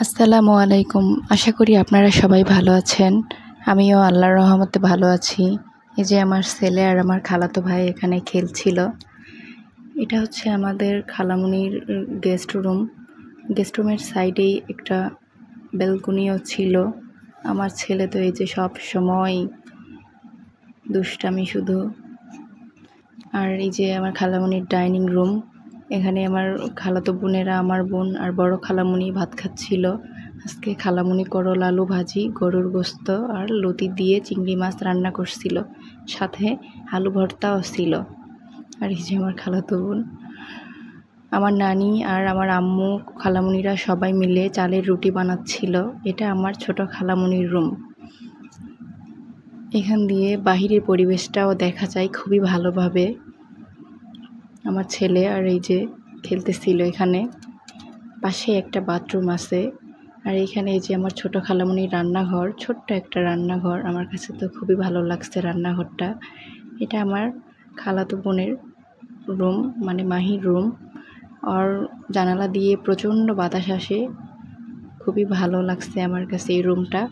আসসালামু আলাইকুম। আশা করি আপনারা সবাই ভালো আছেন। আমিও আল্লাহর রহমতে ভালো আছি। এই যে আমার ছেলে আর আমার খালাতো ভাই এখানে খেলছিল। এটা হচ্ছে আমাদের খালামণির গেস্ট রুম। গেস্ট রুমের সাইডেই একটা ব্যালকনিও ছিল। আমার ছেলে তো এই যে সব সময় দুষ্টামি শুধু। আর এই যে আমার খালামণির ডাইনিং রুম। এখানে আমার খালাতো বোনেরা, আমার বোন আর বড় খালামণি ভাত খাচ্ছিল। আজকে খালামণি করল আলু ভাজি, গরুর গোস্ত আর লতি দিয়ে চিংড়ি মাছ রান্না করছিল, সাথে আলু ভর্তাও ছিল। আর এই যে আমার খালাতো বোন, আমার নানি আর আমার আম্মু, খালামণিরা সবাই মিলে চালের রুটি বানাচ্ছিল। এটা আমার ছোট খালামণির রুম। এখান দিয়ে বাহিরের পরিবেশটাও দেখা যায় খুবই ভালোভাবে। আমার ছেলে আর এই যে খেলতেছিল। এখানে পাশে একটা বাথরুম আছে। আর এখানে এই যে আমার ছোট খালামণির রান্নাঘর, ছোট্ট একটা রান্নাঘর। আমার কাছে তো খুবই ভালো লাগছে রান্নাঘরটা। এটা আমার খালাতো বোনের রুম, মানে মাহির রুম। আর জানালা দিয়ে প্রচণ্ড বাতাস আসে, খুবই ভালো লাগছে আমার কাছে এই রুমটা।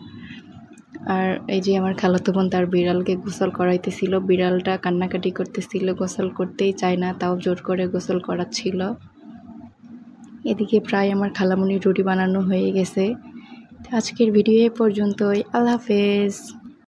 আর এই যে আমার খালাতো বোন তার বিড়ালকে গোসল করাইতেছিল। বিড়ালটা কান্নাকাটি করতেছিল, গোসল করতেই চায় না, তাও জোর করে গোসল করাচ্ছিল। এদিকে প্রায় আমার খালামণির রুটি বানানো হয়ে গেছে। আজকের ভিডিও এ পর্যন্তই। আল্লাহ হাফেজ।